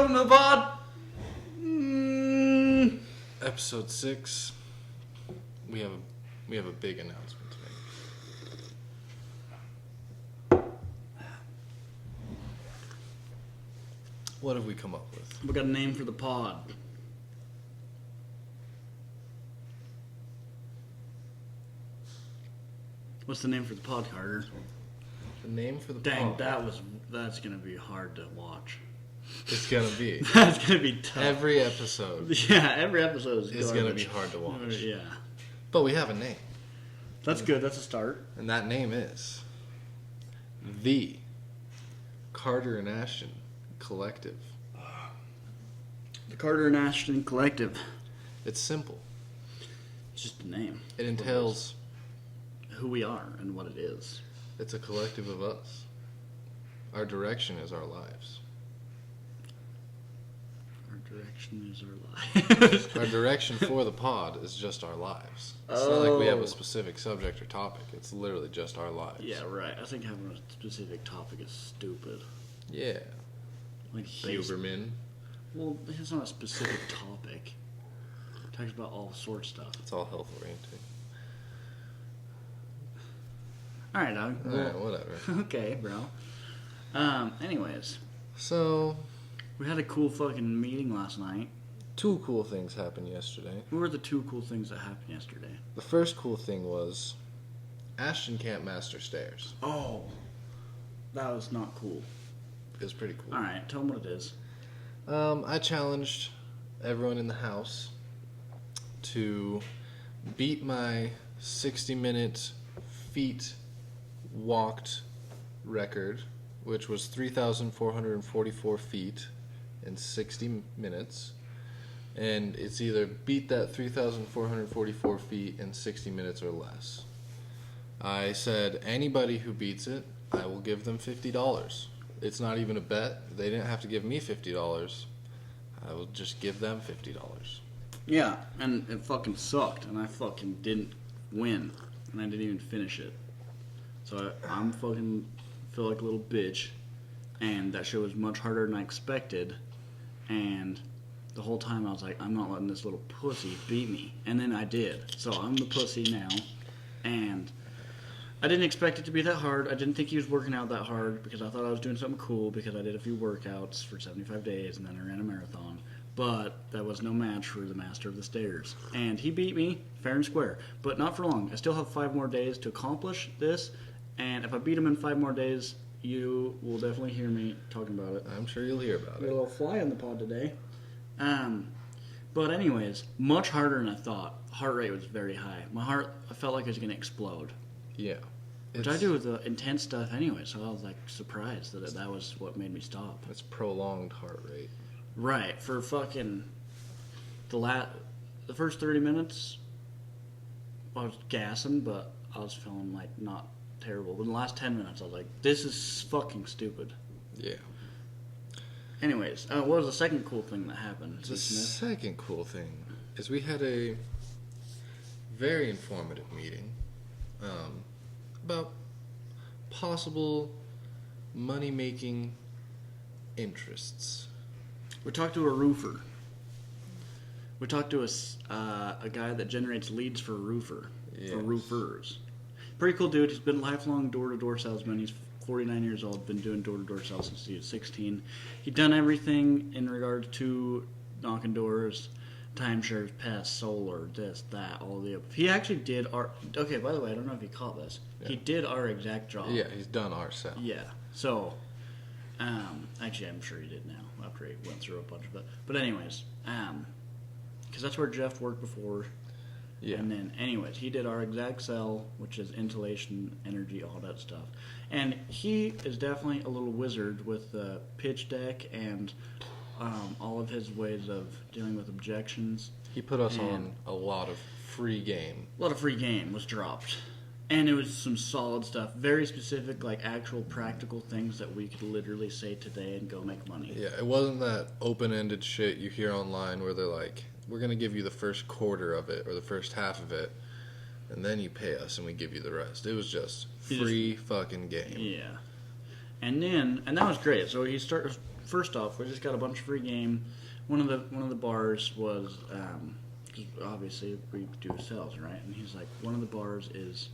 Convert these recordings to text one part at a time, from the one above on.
Welcome to the pod. Episode 6. We have a big announcement to make. What have we come up with? We got a name for the pod. What's the name for the pod, Carter? The name for the Dang, pod. that's gonna be hard to watch. It's gonna be. That's gonna be tough. Every episode Yeah, every episode is gonna be hard to watch. Yeah. But we have a name. That's good, that's a start. And that name is The Carter and Ashton Collective. The Carter and Ashton Collective. It's simple. It's just a name. It entails Who we are and what it is. it's a collective of us. Our direction is our lives. Our direction is our lives. Our direction for the pod is just our lives. It's not like we have a specific subject or topic. It's literally just our lives. Yeah, right. I think having a specific topic is stupid. Yeah. Like Huberman. Well, it's not a specific topic. It talks about all sorts of stuff. It's all health oriented. Alright, dog. Alright, whatever. Okay, bro. Anyways. So, We had a cool fucking meeting last night. 2 cool things happened yesterday. What were the 2 cool things that happened yesterday? The first cool thing was Ashton can't master stairs. Oh. That was not cool. It was pretty cool. Alright, tell them what it is. I challenged everyone in the house to beat my 60-minute feet walked record, which was 3,444 feet in 60 minutes. And it's either beat that 3,444 feet in 60 minutes or less. I said anybody who beats it, I will give them $50. It's not even a bet. They didn't have to give me $50. I will just give them $50. Yeah, and it fucking sucked, and I fucking didn't win, and I didn't even finish it. So I'm fucking feel like a little bitch, and that shit was much harder than I expected, and the whole time I was like, I'm not letting this little pussy beat me, and then I did. So I'm the pussy now, and I didn't expect it to be that hard. I didn't think he was working out that hard because I thought I was doing something cool because I did a few workouts for 75 days and then I ran a marathon. But that was no match for the master of the stairs. And he beat me fair and square, but not for long. I still have 5 more days to accomplish this, and if I beat him in 5 more days, you will definitely hear me talking about it. I'm sure you'll hear about We it. got a little fly on the pod today. But anyways, much harder than I thought. Heart rate was very high. My heart, I felt like it was going to explode. Yeah. Which I do with the intense stuff anyway, so I was like surprised that that was what made me stop. It's prolonged heart rate. Right, for fucking the first 30 minutes, I was gassing, but I was feeling like not terrible. But in the last 10 minutes, I was like, this is fucking stupid. Yeah. Anyways, what was the second cool thing that happened? The second cool thing is we had a very informative meeting about possible money-making interests. We talked to a roofer. We talked to a guy that generates leads for a roofer, for roofers. Pretty cool dude. He's been a lifelong door-to-door salesman. He's 49 years old, been doing door-to-door sales since he was 16. He'd done everything in regards to knocking doors, timeshares, pets, solar, this, that, all the above. He actually did our... Okay, by the way, I don't know if you caught this. Yeah. He did our exact job. Yeah, he's done our sale. Yeah. So, actually, I'm sure he did now, after he went through a bunch of it. But anyways, because that's where Jeff worked before. Yeah. And then, anyways, he did our exact sell, which is insulation, energy, all that stuff. And he is definitely a little wizard with the pitch deck and all of his ways of dealing with objections. He put us on a lot of free game. A lot of free game was dropped. And it was some solid stuff. Very specific, like actual practical things that we could literally say today and go make money. Yeah, it wasn't that open-ended shit you hear online where they're like, we're going to give you the first quarter of it or the first half of it, and then you pay us and we give you the rest. It was just free fucking game. Yeah. And then, and that was great. So he started, first off, we just got a bunch of free game. One of the bars was 'cause obviously we do sales, right? And he's like, one of the bars is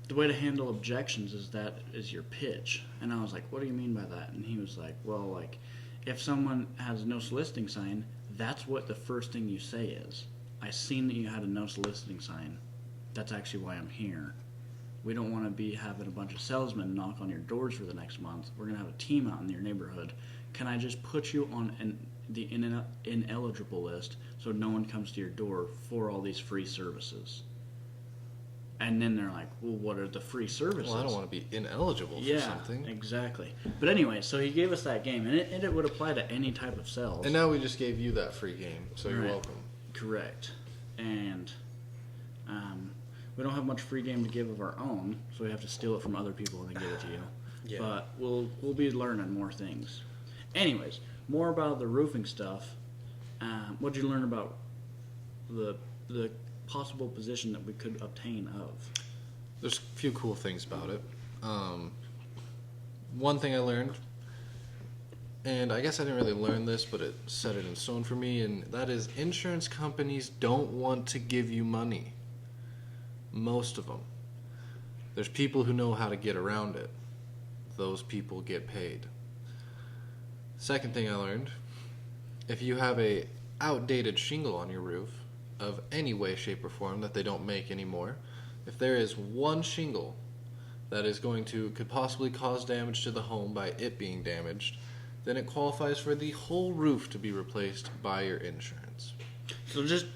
the way to handle objections is your pitch. And I was like, what do you mean by that? And he was like, well, like if someone has a no soliciting sign, that's what the first thing you say is. I seen that you had a no soliciting sign. That's actually why I'm here. We don't want to be having a bunch of salesmen knock on your doors for the next month. We're going to have a team out in your neighborhood. Can I just put you on the ineligible list so no one comes to your door for all these free services? And then they're like, well, what are the free services? Well, I don't want to be ineligible for something. Exactly. But anyway, so he gave us that game, and it would apply to any type of sales. And now we just gave you that free game, so you're welcome. Correct. And we don't have much free game to give of our own, so we have to steal it from other people and then give it to you. Yeah. But we'll be learning more things. Anyways, more about the roofing stuff. What did you learn about the possible position that we could obtain of? There's a few cool things about it. One thing I learned, and I guess I didn't really learn this, but it set it in stone for me, and that is insurance companies don't want to give you money. Most of them. There's people who know how to get around it. Those people get paid. Second thing I learned, if you have a outdated shingle on your roof of any way, shape, or form that they don't make anymore, if there is one shingle that could possibly cause damage to the home by it being damaged, then it qualifies for the whole roof to be replaced by your insurance. So just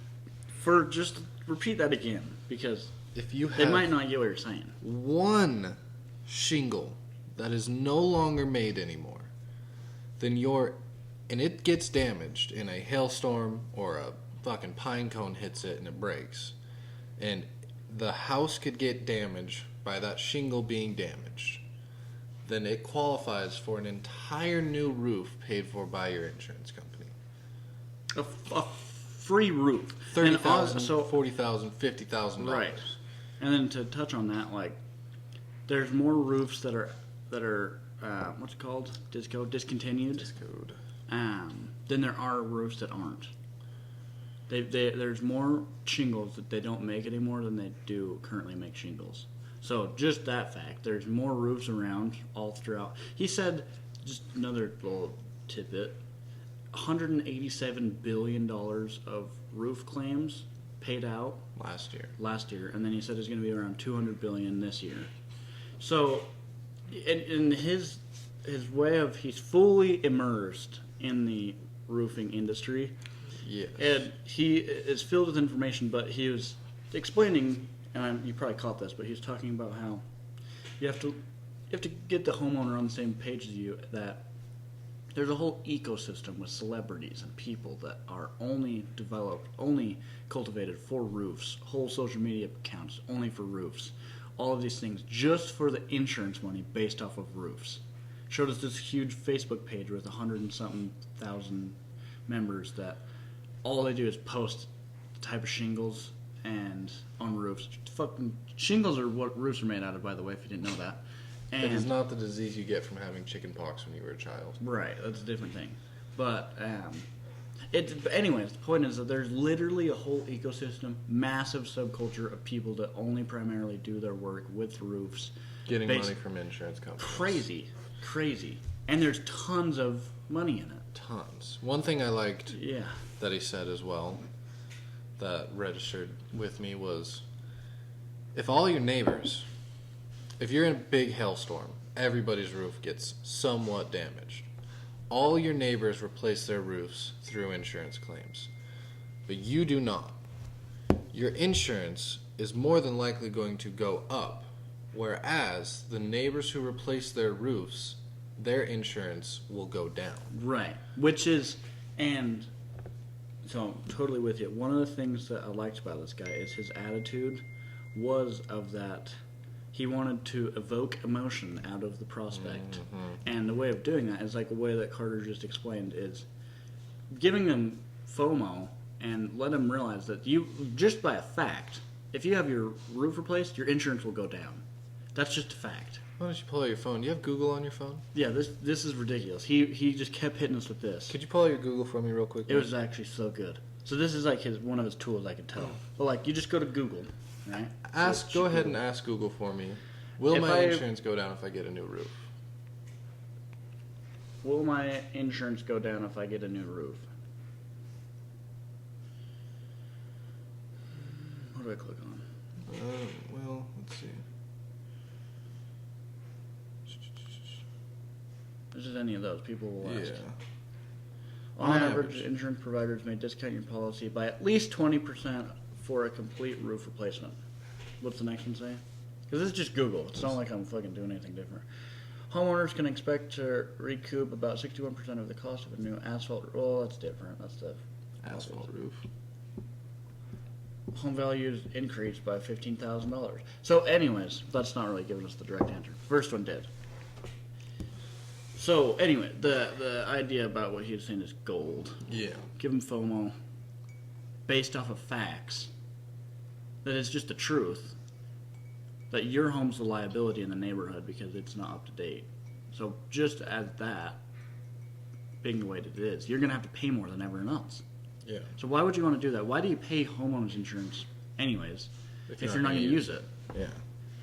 repeat that again, because if you have they might not get what you're saying. One shingle that is no longer made anymore, then and it gets damaged in a hailstorm or a fucking pine cone hits it and it breaks, and the house could get damaged by that shingle being damaged, then it qualifies for an entire new roof paid for by your insurance company. A free roof. $30,000, $40,000, $50,000. Right. And then to touch on that, like, there's more roofs that are what's it called? Discontinued. Discode. Then there are roofs that aren't. There's more shingles that they don't make anymore than they do currently make shingles. So just that fact, there's more roofs around all throughout. He said, just another little tidbit, $187 billion of roof claims paid out last year, and then he said it's going to be around $200 billion this year. So, in his way of, he's fully immersed in the roofing industry. Yes. And he is filled with information, but he was explaining, and you probably caught this, but he was talking about how you have to get the homeowner on the same page as you, that there's a whole ecosystem with celebrities and people that are only cultivated for roofs, whole social media accounts only for roofs, all of these things just for the insurance money based off of roofs. Showed us this huge Facebook page with 100 and something thousand members that all they do is post the type of shingles and on roofs. Fucking shingles are what roofs are made out of, by the way, if you didn't know that. And it is not the disease you get from having chicken pox when you were a child. Right, that's a different thing. But anyways, the point is that there's literally a whole ecosystem, massive subculture of people that only primarily do their work with roofs. Getting money from insurance companies. Crazy. And there's tons of money in it. Tons. One thing I liked that he said as well that registered with me was, if all your neighbors, if you're in a big hailstorm, everybody's roof gets somewhat damaged. All your neighbors replace their roofs through insurance claims, but you do not. Your insurance is more than likely going to go up, whereas the neighbors who replace their roofs, their insurance will go down. Right. Which is, and so I'm totally with you. One of the things that I liked about this guy is his attitude was of that he wanted to evoke emotion out of the prospect. Mm-hmm. And the way of doing that is like a way that Carter just explained, is giving them FOMO and let them realize that you, just by a fact, if you have your roof replaced, your insurance will go down. That's just a fact. Why don't you pull out your phone? Do you have Google on your phone? Yeah, this is ridiculous. He just kept hitting us with this. Could you pull out your Google for me real quick? It was actually so good. So this is like one of his tools, I can tell. But like, you just go to Google, right? Go ahead and ask Google for me. Will my insurance go down if I get a new roof? Will my insurance go down if I get a new roof? What do I click on? Well, let's see. This is any of those. People will ask. Yeah. On average, insurance providers may discount your policy by at least 20% for a complete roof replacement. What's the next one say? Because this is just Google. It's not like I'm fucking doing anything different. Homeowners can expect to recoup about 61% of the cost of a new asphalt. Oh, that's different. That's the Asphalt roof. home values increased by $15,000. So, anyways, that's not really giving us the direct answer. First one did. So, anyway, the idea about what he was saying is gold. Yeah. Give him FOMO based off of facts. That it's just the truth. That your home's the liability in the neighborhood because it's not up to date. So, just as that being the way that it is, you're going to have to pay more than everyone else. Yeah. So why would you want to do that? Why do you pay homeowners insurance anyways if you're not going to use it? Yeah.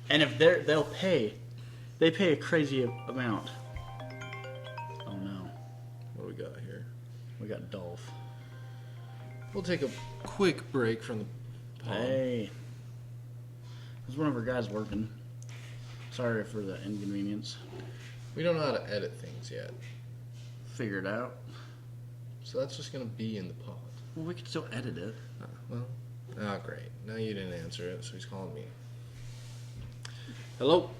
And if they pay a crazy amount. Oh no. What do we got here? We got Dolph. We'll take a quick break from the pod. Hey. There's one of our guys working. Sorry for the inconvenience. We don't know how to edit things yet. Figure it out. So that's just going to be in the pod. Well, we could still edit it. Great. Now you didn't answer it, so he's calling me. Hello?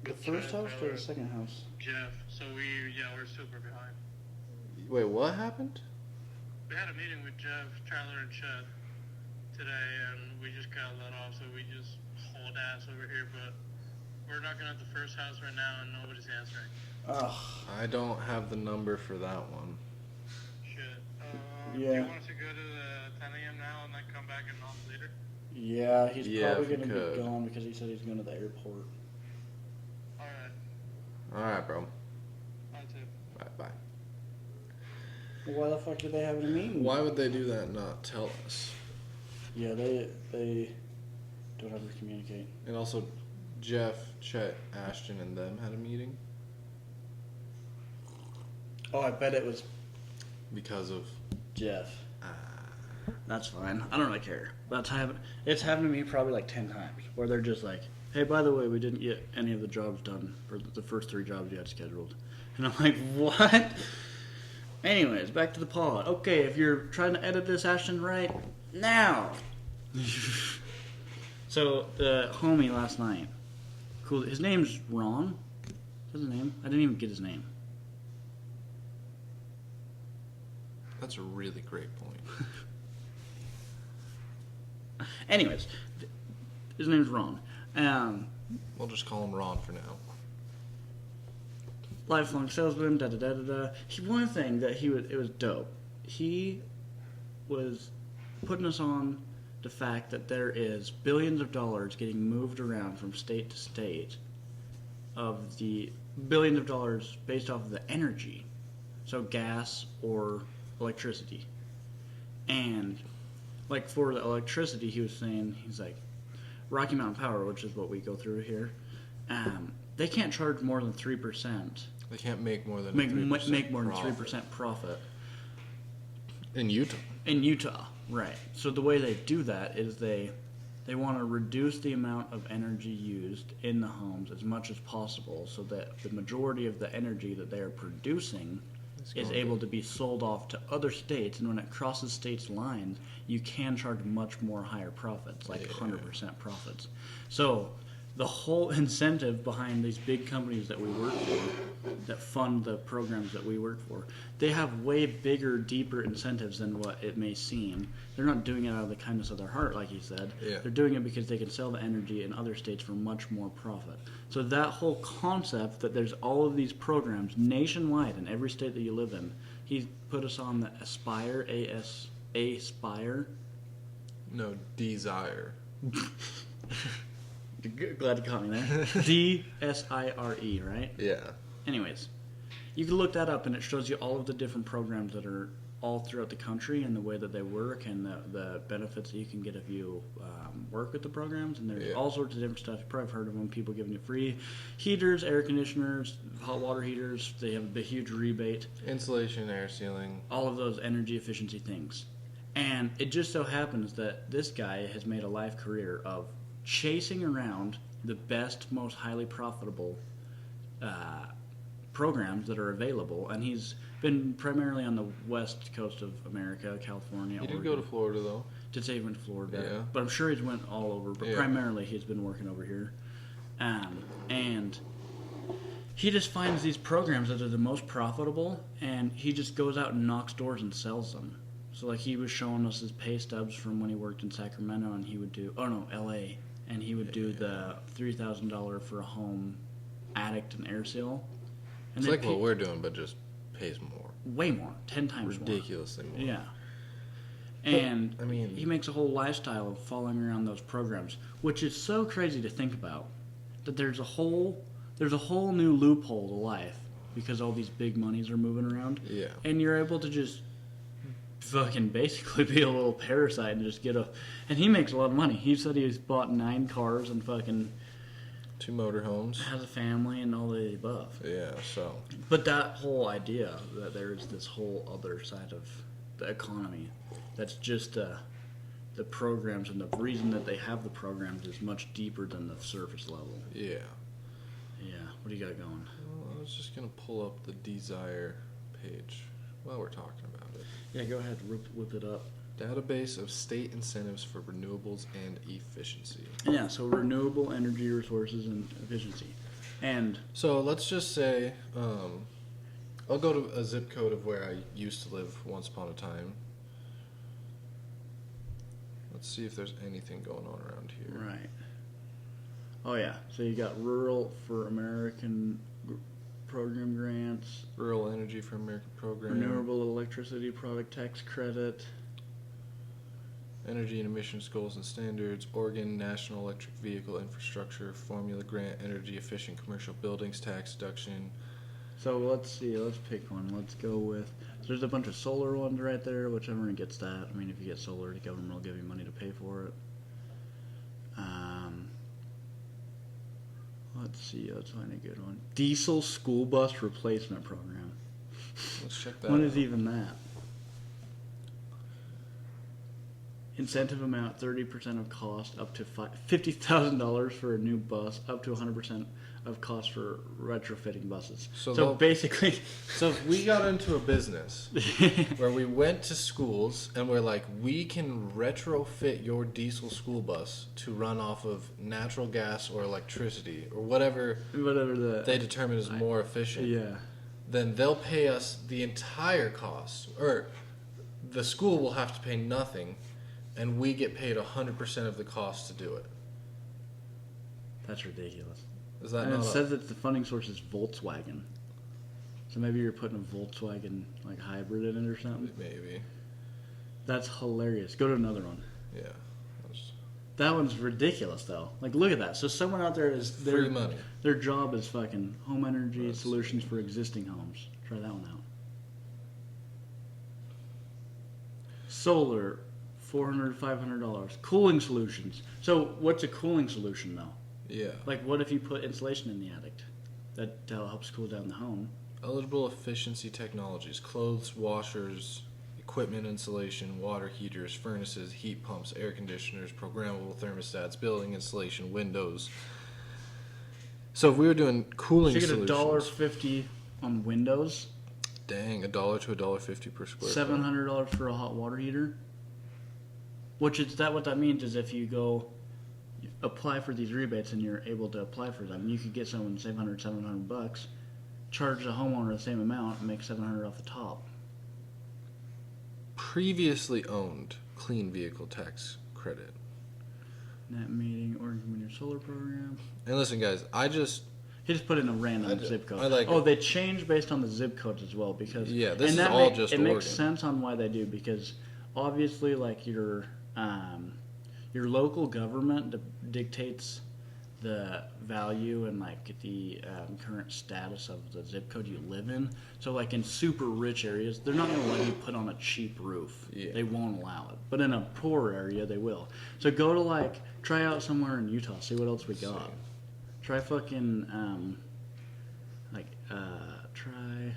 The first house or the second house? Jeff. So we're super behind. Wait, what happened? We had a meeting with Jeff, Tyler, and Chet today, and we just got let off, so we just hauled ass over here, but we're knocking at the first house right now, and nobody's answering. Ugh. I don't have the number for that one. Shit. Yeah. Do you want us to go to the 10 a.m. now and then come back and knock later? Yeah, he's Yeah, probably if we going to be could. gone because he said he's going to the airport. Alright. Alright, bro. I too. Bye. Well, why the fuck did they have a meeting? Why would they do that and not tell us? Yeah, they don't ever communicate. And also, Jeff, Chet, Ashton, and them had a meeting Oh, I bet it was because of... Jeff. That's fine. I don't really care. It's happened to me probably like 10 times where they're just like, hey, by the way, we didn't get any of the jobs done for the first 3 jobs you had scheduled. And I'm like, what? Anyways, back to the pod. Okay, if you're trying to edit this, Ashton, right now. So, the homie last night, cool. His name's Ron. What's his name? I didn't even get his name. That's a really great point. Anyways, his name's Ron. We'll just call him Ron for now. Lifelong salesman, One thing that it was dope. He was putting us on the fact that there is billions of dollars getting moved around from state to state of the billions of dollars based off of the energy. So gas or electricity. And like for the electricity, he was saying, he's like, Rocky Mountain Power, which is what we go through here, they can't charge more than 3%. They can't make more than Make 3% more than profit. 3% profit. In Utah. In Utah, right. So the way they do that is they want to reduce the amount of energy used in the homes as much as possible so that the majority of the energy that they are producing is able to be sold off to other states, and when it crosses states' lines, you can charge much more higher profits, like 100% profits. So the whole incentive behind these big companies that we work for, that fund the programs that we work for, they have way bigger, deeper incentives than what it may seem. They're not doing it out of the kindness of their heart, like he said. Yeah. They're doing it because they can sell the energy in other states for much more profit. So that whole concept that there's all of these programs nationwide in every state that you live in, he put us on the Aspire, Aspire. No, desire. Glad you caught me there. DSIRE, right? Yeah. Anyways, you can look that up, and it shows you all of the different programs that are all throughout the country and the way that they work and the benefits that you can get if you work with the programs. And there's all sorts of different stuff. You've probably heard of them. People giving you free heaters, air conditioners, hot water heaters. They have a huge rebate. Insulation, air sealing. All of those energy efficiency things. And it just so happens that this guy has made a life career of chasing around the best, most highly profitable programs that are available. And he's been primarily on the west coast of America, California. He did Oregon. go to Florida, though. Did say he went to Florida. Yeah. But I'm sure he's went all over. But primarily he's been working over here. And he just finds these programs that are the most profitable, and he just goes out and knocks doors and sells them. So, like, he was showing us his pay stubs from when he worked in Sacramento, and he would do, L.A., and he would do the $3,000 for a home attic and air seal. And It's like what we're doing, but just pays more. way more, 10 times more. Ridiculously more. Yeah. And I mean, he makes a whole lifestyle of following around those programs, which is so crazy to think about. That there's a whole new loophole to life because all these big monies are moving around. Yeah. And you're able to just fucking basically be a little parasite and just get a. And he makes a lot of money. He said he's bought 9 cars and fucking 2 motorhomes. has a family and all the above. Yeah, so. But that whole idea that there is this whole other side of the economy that's just the programs, and the reason that they have the programs is much deeper than the surface level. Yeah. Yeah, what do you got going? Well, I was just going to pull up the Desire page while we're talking about it. Yeah, go ahead, whip it up. Database of state incentives for renewables and efficiency. Yeah, so renewable energy resources and efficiency. And So let's just say, I'll go to a zip code of where I used to live once upon a time. Let's see if there's anything going on around here. right. Oh yeah, so you got Rural for American program grants, Rural Energy for America program. renewable electricity product tax credit. Energy and emissions goals and standards, Oregon National Electric Vehicle Infrastructure Formula Grant, Energy Efficient Commercial Buildings Tax Deduction. So let's see, let's pick one. Let's go with, there's a bunch of solar ones right there, whichever one gets that. I mean, if you get solar, the government will give you money to pay for it. Let's see, let's find a good one. Diesel School Bus Replacement Program. Let's check that What out. is even that? Incentive amount 30% of cost up to $50,000 for a new bus, up to 100% of cost for retrofitting buses. So basically, So if we got into a business where we went to schools and we're like, we can retrofit your diesel school bus to run off of natural gas or electricity or whatever they determine is more efficient, yeah. then they'll pay us the entire cost, or the school will have to pay nothing, and we get paid 100% of the cost to do it. That's ridiculous. Is that And not it says that the funding source is Volkswagen. So maybe you're putting a Volkswagen like hybrid in it or something. maybe? That's hilarious. Go to another one. Yeah. That's That one's ridiculous though. Like look at that. So someone out there is free money. Their job is fucking home energy Let's solutions for existing homes. Try that one out. Solar, $400, $500. Cooling solutions. So what's a cooling solution though? Yeah. Like what if you put insulation in the attic? That helps cool down the home. Eligible efficiency technologies: clothes washers, equipment insulation, water heaters, furnaces, heat pumps, air conditioners, programmable thermostats, building insulation, windows. So if we were doing cooling So you get solutions, $1.50 on windows, dang, $1 to $1.50 per square foot. $700 for a hot water heater. Which is that what that means is if you go you apply for these rebates and you're able to apply for them, you could get someone save $700, charge the homeowner the same amount, and make $700 off the top. Previously owned clean vehicle tax credit. Net meeting, Oregon Community Solar Program. And listen, guys, He just put in a random zip code. I like it. They change based on the zip codes as well because Yeah, this and is that all just it makes Oregon. sense on why they do because obviously, like your local government dictates the value and like the current status of the zip code you live in. So like in super rich areas, they're not going to let you put on a cheap roof. Yeah. They won't allow it. But in a poor area, they will. So go to like try out somewhere in Utah. See what else we got. Try fucking try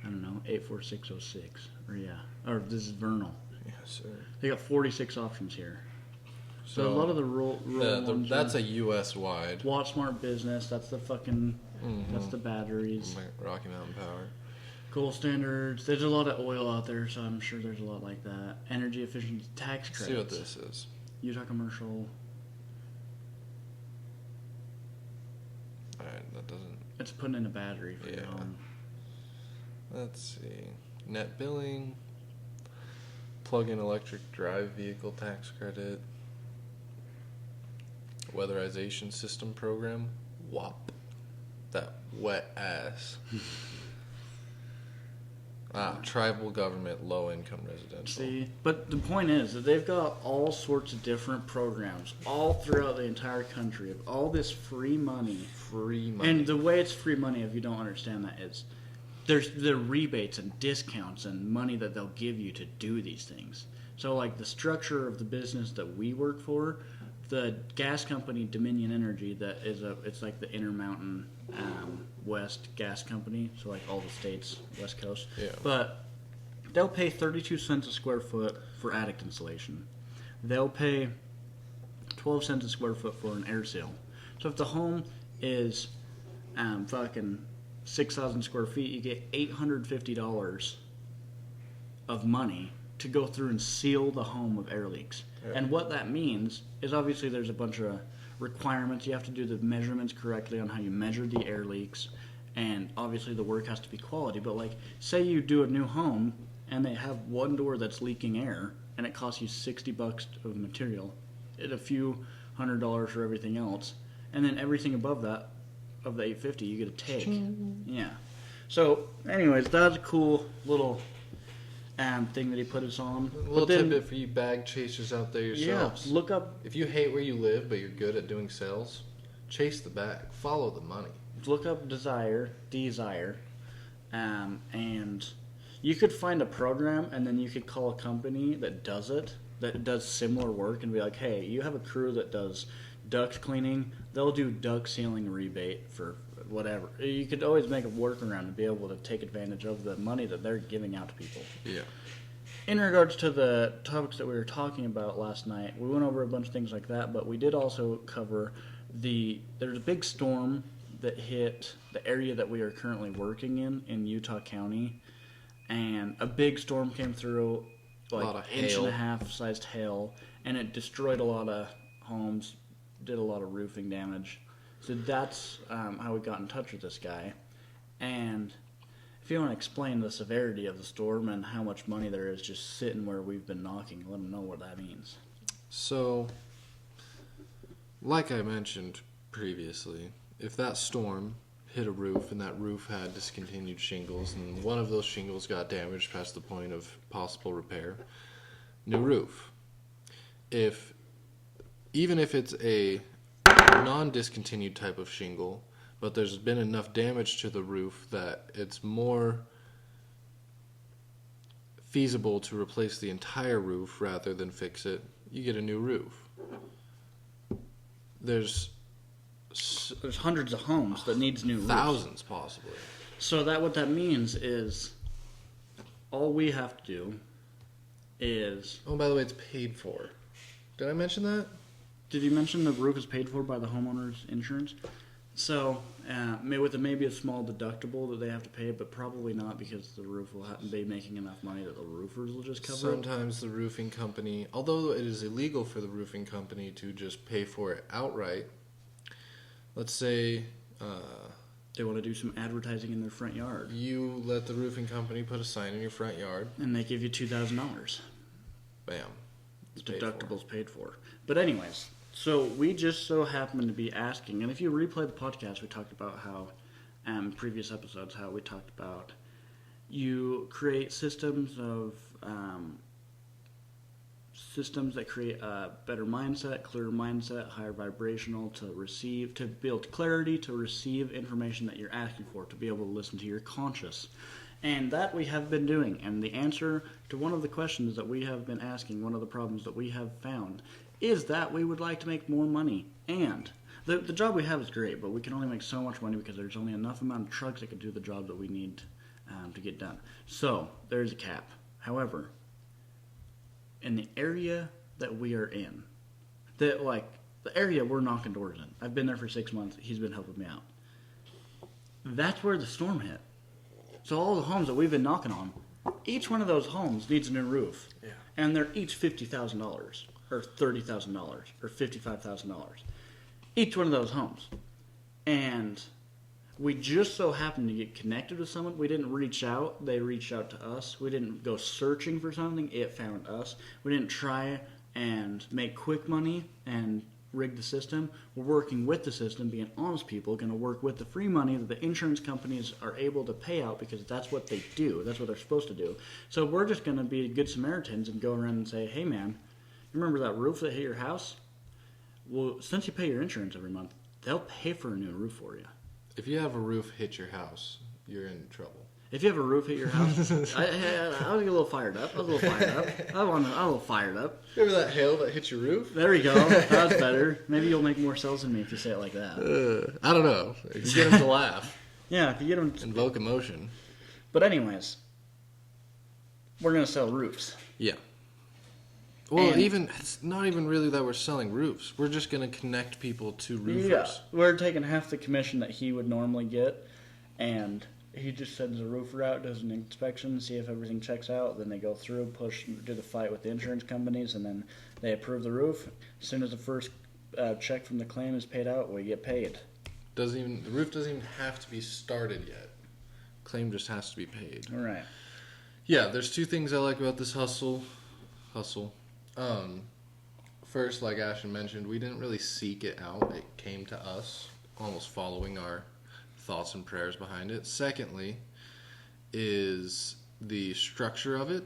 I don't know 84606 or this is Vernal. Yes, sir. They got 46 options here. So a lot of the rural ones that's are a U.S. wide. WattSmart Business. That's the fucking. That's the batteries. Rocky Mountain Power. Gold standards. There's a lot of oil out there, so I'm sure there's a lot like that. Energy efficiency tax credits. See what this is. Utah commercial. All right, that doesn't. It's putting in a battery for your home. Let's see. Net billing. Plug-in electric drive vehicle tax credit. Weatherization system program. WAP. That wet ass. Tribal government, low income residential. See, but the point is that they've got all sorts of different programs all throughout the entire country of all this free money. And the way it's free money, if you don't understand that, is there's the rebates and discounts and money that they'll give you to do these things. So like the structure of the business that we work for, the gas company Dominion Energy, it's like the Intermountain West gas company, so like all the states west coast. Yeah. But they'll pay 32 cents a square foot for attic insulation. They'll pay 12 cents a square foot for an air seal. So if the home is fucking 6,000 square feet, you get $850 of money to go through and seal the home of air leaks. Yeah. And what that means is obviously there's a bunch of requirements. You have to do the measurements correctly on how you measure the air leaks, and obviously the work has to be quality. But like, say you do a new home and they have one door that's leaking air and it costs you $60 of material, a few $100 for everything else, and then everything above that of the $850 you get a take. Yeah. So anyways, that's a cool little thing that he put us on. A little tidbit for you bag chasers out there yourselves. Yeah, look up. If you hate where you live but you're good at doing sales, chase the bag. Follow the money. Look up Desire, and you could find a program, and then you could call a company that does similar work, and be like, hey, you have a crew that does duct cleaning. They'll do duct sealing rebate for whatever. You could always make a workaround and be able to take advantage of the money that they're giving out to people. Yeah. In regards to the topics that we were talking about last night, we went over a bunch of things like that, but we did also cover there's a big storm that hit the area that we are currently working in Utah County, and a big storm came through, like an inch and a half sized hail, and it destroyed a lot of homes, did a lot of roofing damage. So that's how we got in touch with this guy. And if you want to explain the severity of the storm and how much money there is just sitting where we've been knocking, let them know what that means. So, like I mentioned previously, if that storm hit a roof and that roof had discontinued shingles and one of those shingles got damaged past the point of possible repair, new roof. Even if it's a non-discontinued type of shingle, but there's been enough damage to the roof that it's more feasible to replace the entire roof rather than fix it, you get a new roof. There's hundreds of homes that needs new roofs. Thousands, possibly. So what that means is all we have to do is... Oh, by the way, it's paid for. Did I mention that? Did you mention the roof is paid for by the homeowner's insurance? So, with maybe a small deductible that they have to pay, but probably not because the roof will be making enough money that the roofers will just cover it. Sometimes the roofing company, although it is illegal for the roofing company to just pay for it outright, let's say they want to do some advertising in their front yard. You let the roofing company put a sign in your front yard. And they give you $2,000. Bam. The deductible's paid for. But anyways... So we just so happen to be asking, and if you replay the podcast, we talked about how, previous episodes, how we talked about you create systems of systems that create a better mindset, clearer mindset, higher vibrational to build clarity, to receive information that you're asking for, to be able to listen to your conscious. And that we have been doing. And the answer to one of the questions that we have been asking, one of the problems that we have found, is that we would like to make more money. And the job we have is great, but we can only make so much money because there's only enough amount of trucks that can do the job that we need to get done. So there's a cap. However, in the area that we are in, the area we're knocking doors in, I've been there for 6 months. He's been helping me out. That's where the storm hit. So all the homes that we've been knocking on, each one of those homes needs a new roof. Yeah. And they're each $50,000 or $30,000 or $55,000. Each one of those homes. And we just so happened to get connected with someone. We didn't reach out. They reached out to us. We didn't go searching for something. It found us. We didn't try and make quick money and rig the system. We're working with the system, being honest people, going to work with the free money that the insurance companies are able to pay out because that's what they do. That's what they're supposed to do. So we're just going to be good Samaritans and go around and say, hey man, you remember that roof that hit your house? Well, since you pay your insurance every month, they'll pay for a new roof for you. If you have a roof hit your house, you're in trouble. If you have a roof hit your house, I was a little fired up. I was a little fired up. Remember that hail that hit your roof? There we go. That was better. Maybe you'll make more sales than me if you say it like that. I don't know. You get them to laugh. Yeah, if you get them. Invoke emotion. But anyways, we're gonna sell roofs. Yeah. Well, And- it's not even really that we're selling roofs. We're just going to connect people to roofers. Yeah, we're taking half the commission that he would normally get, and he just sends a roofer out, does an inspection, see if everything checks out. Then they go through, do the fight with the insurance companies, and then they approve the roof. As soon as the first check from the claim is paid out, we get paid. The roof doesn't even have to be started yet. Claim just has to be paid. All right. Yeah, there's two things I like about this hustle. First, like Ashton mentioned, we didn't really seek it out. It came to us, almost following our thoughts and prayers behind it. Secondly, is the structure of it.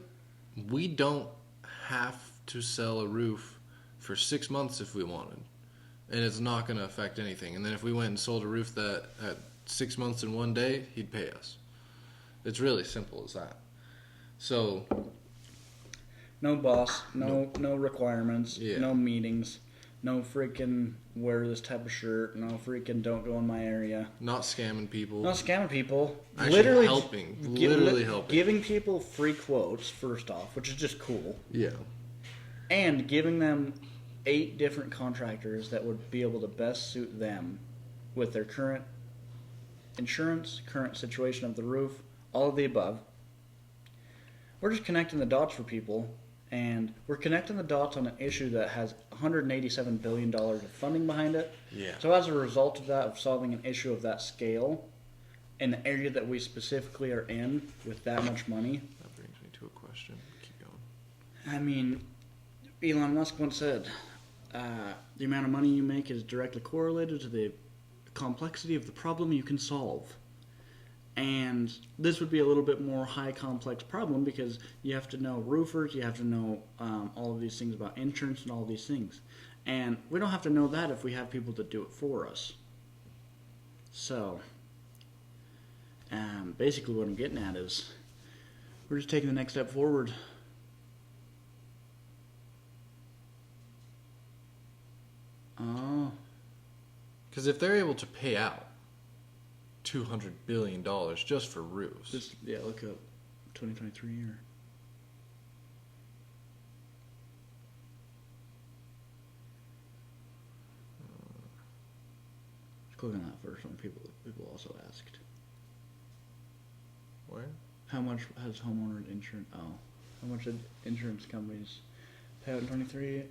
We don't have to sell a roof for 6 months if we wanted, and it's not going to affect anything. And then if we went and sold a roof that at 6 months and 1 day, he'd pay us. It's really simple as that. So No boss, no requirements, Yeah. no meetings, no freaking wear this type of shirt, no freaking don't go in my area. not scamming people. Not scamming people. Actually helping. Literally helping. Giving people free quotes, first off, which is just cool. Yeah. And giving them 8 different contractors that would be able to best suit them with their current insurance, current situation of the roof, all of the above. We're just connecting the dots for people, and we're connecting the dots on an issue that has $187 billion of funding behind it. Yeah. So as a result of that, of solving an issue of that scale, in the area that we specifically are in with that much money, That brings me to a question. Keep going. I mean, Elon Musk once said, the amount of money you make is directly correlated to the complexity of the problem you can solve. And this would be a little bit more high complex problem because you have to know roofers, you have to know all of these things about insurance and all of these things. And we don't have to know that if we have people to do it for us. So, basically what I'm getting at is we're just taking the next step forward. Oh. Because if they're able to pay out $200 billion just for roofs. Look up 2023 year. Click on that first one. People also asked. Where? How much has homeowners insurance? Oh, how much did insurance companies pay out in 23?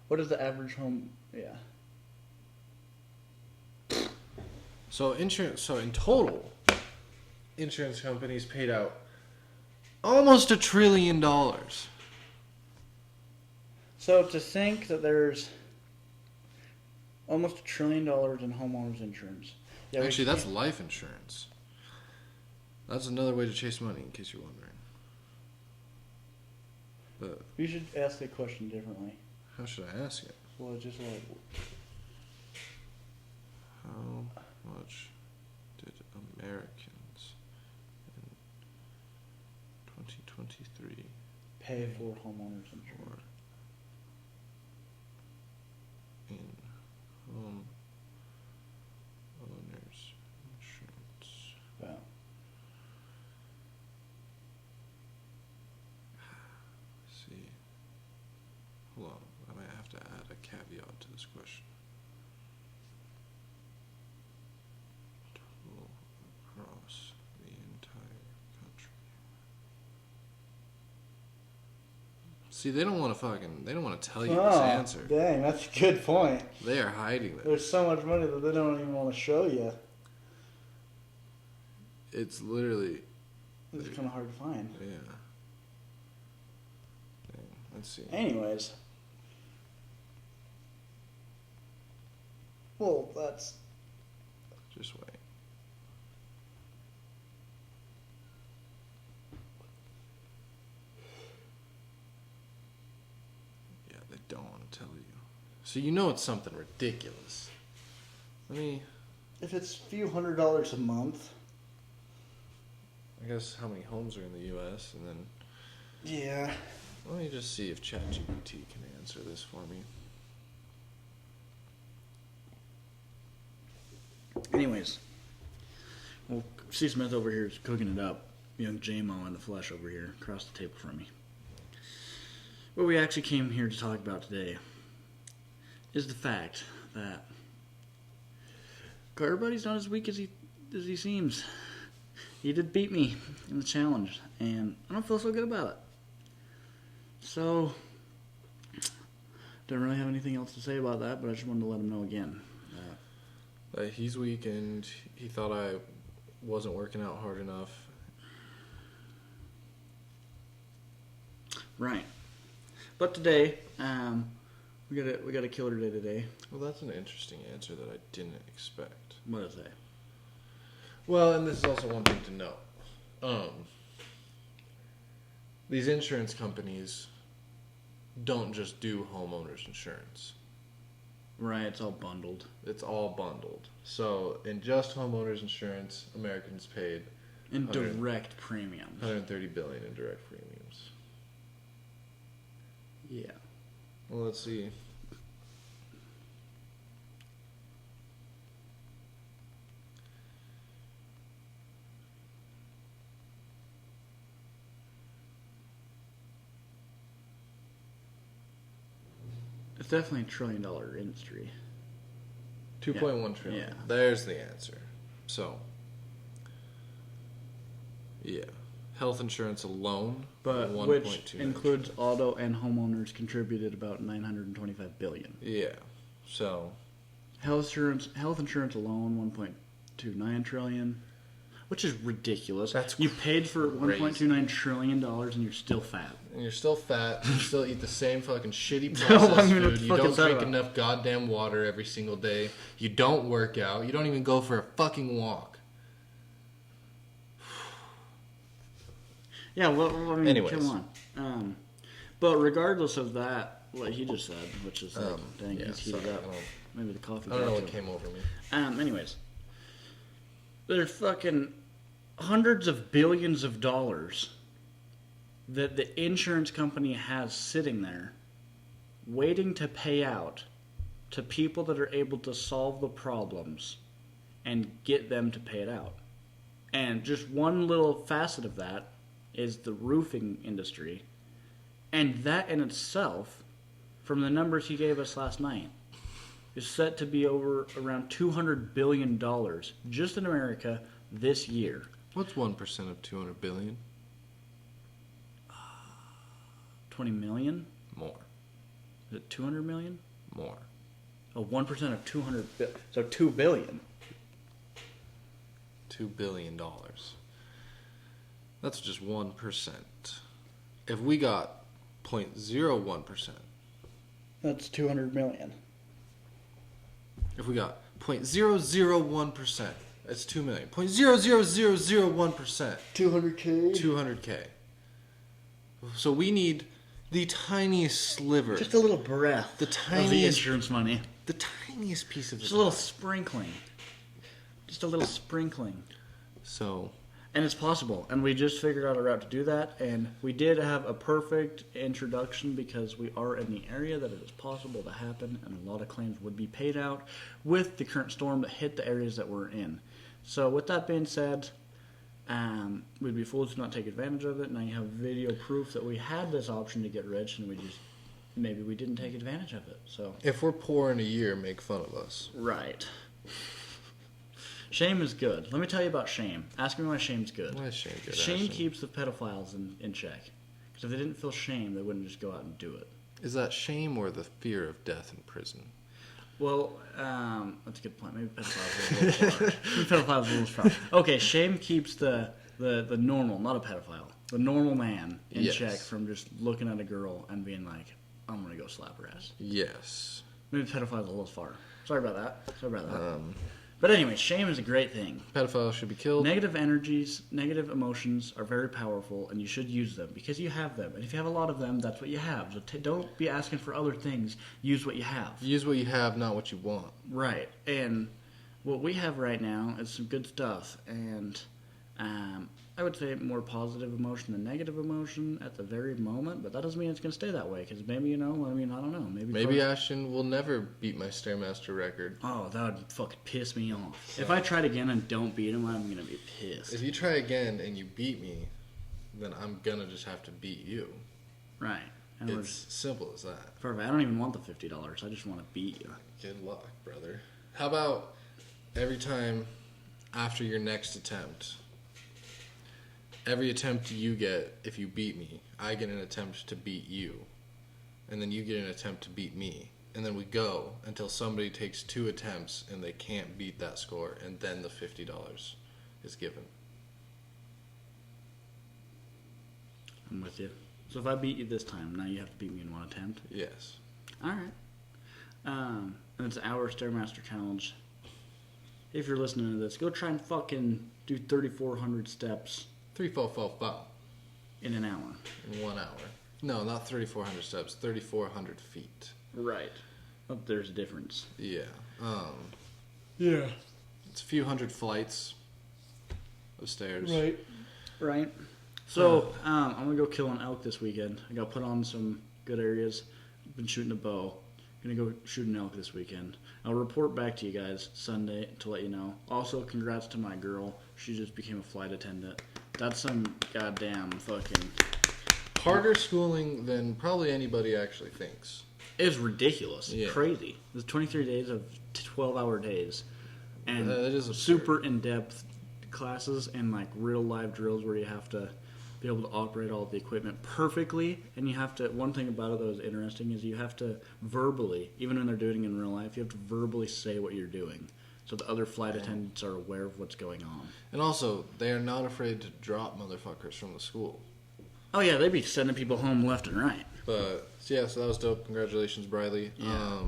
What is the average home? Yeah. So in total, insurance companies paid out almost $1 trillion. So to think that there's almost $1 trillion in homeowners insurance. Yeah, Actually, that's life insurance. That's another way to chase money, in case you're wondering. But You should ask the question differently. how should I ask it? Well, just like, How much did Americans in 2023 pay for homeowners insurance. for in home owners insurance? Wow. See, hold on. I might have to add a caveat to this question. Total across the entire country. See, they don't want to tell you this answer. Dang, that's a good point. They are hiding this. There's so much money that they don't even want to show you. It's literally, It's kind of hard to find. yeah. Dang, let's see. Anyways. Well, that's... Just wait. Yeah, they don't want to tell you. So you know it's something ridiculous. Let me, If it's a few $100s a month. I guess how many homes are in the U.S. and then Yeah. let me just see if ChatGPT can answer this for me. Anyways. Well, C. Smith over here is cooking it up. Young J-Mo in the flesh over here across the table from me. What we actually came here to talk about today is the fact that Carter Buddy's not as weak as he seems. He did beat me in the challenge, and I don't feel so good about it. So, don't really have anything else to say about that, but I just wanted to let him know again. He's weak and he thought I wasn't working out hard enough. Right. But today, we got a killer day today. Well, that's an interesting answer that I didn't expect. What is that? Well, and this is also one thing to note. These insurance companies don't just do homeowners insurance. Right, it's all bundled. It's all bundled. So, in just homeowners insurance, Americans paid In 100 direct premiums. $130 billion in direct premiums. Yeah. Well, let's see. It's definitely a $1 trillion industry. 2.1 trillion. Yeah. There's the answer. So, yeah. Health insurance alone, But 1.29 which includes auto and homeowners contributed about $925 billion. Yeah. So, Health insurance alone $1.29 trillion, which is ridiculous. You paid for crazy. $1.29 trillion and you're still fat. and you're still fat, you still eat the same fucking shitty No, processed I mean, what food, the you fuck don't is that drink about? enough goddamn water every single day, you don't work out, you don't even go for a fucking walk. Yeah, well, I mean, Anyways. come on. But regardless of that, what he just said, which is like, dang, yeah, he's heated sorry, up. Maybe the coffee. I don't know got what to him. came over me. Anyways, there's fucking hundreds of billions of dollars that the insurance company has sitting there waiting to pay out to people that are able to solve the problems and get them to pay it out. And just one little facet of that is the roofing industry. And that in itself, from the numbers he gave us last night, is set to be over around $200 billion just in America this year. What's 1% of 200 billion? 20 million? More. Is it 200 million? More. Oh, 1% of 200 billion. So 2 billion. $2 billion. That's just 1%. If we got 0.01%, That's 200 million. if we got 0.001%, that's 2 million. 0.00001%, 200K? 200K. So we need the tiniest sliver, Just a little breath the of the tiniest, insurance money. the tiniest piece of Just it. a little sprinkling. Just a little sprinkling. So, And it's possible. And we just figured out a route to do that. And we did have a perfect introduction because we are in the area that it is possible to happen. And a lot of claims would be paid out with the current storm that hit the areas that we're in. So with that being said, we'd be fools to not take advantage of it. Now you have video proof that we had this option to get rich, and maybe we didn't take advantage of it. So if we're poor in a year, make fun of us. right. Shame is good. Let me tell you about shame. Ask me why shame's good. Why is shame good? Shame Ashton? keeps the pedophiles in check. Because if they didn't feel shame, they wouldn't just go out and do it. Is that shame or the fear of death in prison? Well, that's a good point. Maybe pedophiles are a little far. Maybe pedophiles are a little far. Okay, shame keeps the normal, not a pedophile, the normal man in Yes. check from just looking at a girl and being like, I'm going to go slap her ass. Yes. Maybe pedophiles are a little far. Sorry about that. But anyway, shame is a great thing. Pedophiles should be killed. Negative energies, negative emotions are very powerful, and you should use them because you have them. And if you have a lot of them, that's what you have. So don't be asking for other things. Use what you have. Use what you have, not what you want. Right. And what we have right now is some good stuff. And I would say more positive emotion than negative emotion at the very moment. But that doesn't mean it's going to stay that way because maybe, I don't know. Maybe Ashton will never beat my Stairmaster record. Oh, that would fucking piss me off. If I tried again and don't beat him, I'm going to be pissed. If you try again and you beat me, then I'm gonna just have to beat you. Right. And It's simple as that. perfect. I don't even want the $50. I just want to beat you. Good luck, brother. How about every time after your next attempt, every attempt you get, if you beat me, I get an attempt to beat you. And then you get an attempt to beat me. And then we go until somebody takes 2 attempts and they can't beat that score. And then the $50 is given. I'm with you. So if I beat you this time, now you have to beat me in 1 attempt. Yes. All right. And it's our Stairmaster challenge. If you're listening to this, go try and fucking do 3,400 steps 3, 4, 4, 4 in an hour. in 1 hour. No, not 3,400 steps. 3,400 feet. Right. Oh, there's a difference. Yeah. Yeah. It's a few hundred flights of stairs. Right. So, I'm going to go kill an elk this weekend. I got put on some good areas. Been shooting a bow. Going to go shoot an elk this weekend. I'll report back to you guys Sunday to let you know. Also, congrats to my girl. She just became a flight attendant. That's some goddamn fucking... Harder schooling than probably anybody actually thinks. It's ridiculous. Yeah. Crazy. There's 23 days of 12-hour days. And That is absurd. super in-depth classes and like real live drills where you have to be able to operate all the equipment perfectly. And you have to, one thing about it that was interesting is you have to verbally, even when they're doing it in real life, you have to verbally say what you're doing. So the other flight attendants are aware of what's going on. And also, they are not afraid to drop motherfuckers from the school. Oh yeah, they'd be sending people home left and right. But, yeah, so that was dope. Congratulations, Briley. Yeah.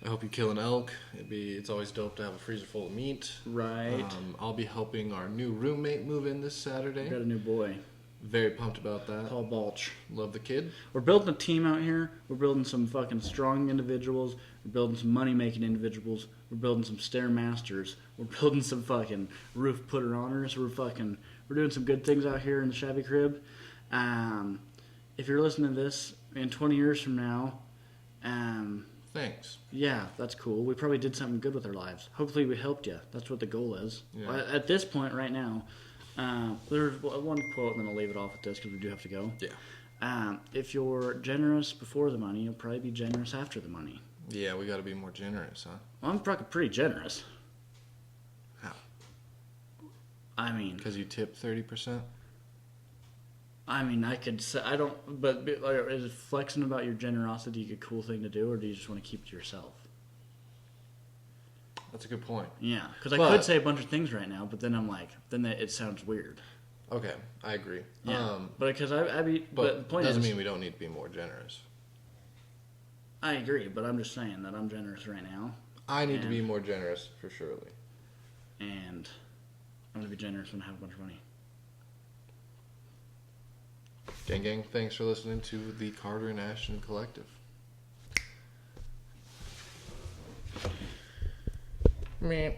I hope you kill an elk. It's always dope to have a freezer full of meat. Right. I'll be helping our new roommate move in this Saturday. Got a new boy, Very pumped about that. Paul Balch. Love the kid. We're building a team out here. We're building some fucking strong individuals. We're building some money-making individuals. We're building some Stairmasters. We're building some fucking roof putter-oners. We're doing some good things out here in the Shabby Crib. If you're listening to this in 20 years from now, Thanks. yeah, that's cool. We probably did something good with our lives. Hopefully we helped you. That's what the goal is. Yeah. At this point right now, there's one quote, and then I'll leave it off at this because we do have to go. Yeah. If you're generous before the money, you'll probably be generous after the money. Yeah, we got to be more generous, huh? Well, I'm pretty generous. How? I mean, Because you tip 30%? I could say, I don't, but like, is flexing about your generosity a cool thing to do, or do you just want to keep it to yourself? That's a good point. Yeah, because I But- could say a bunch of things right now, but then I'm like, it sounds weird. Okay, I agree. Yeah, but because but the But point doesn't is, mean we don't need to be more generous. I agree, but I'm just saying that I'm generous right now, I need to be And- more generous, for surely. and I'm gonna be generous when I have a bunch of money. Gang, gang, thanks for listening to the Carter and Ashton Collective. Meh.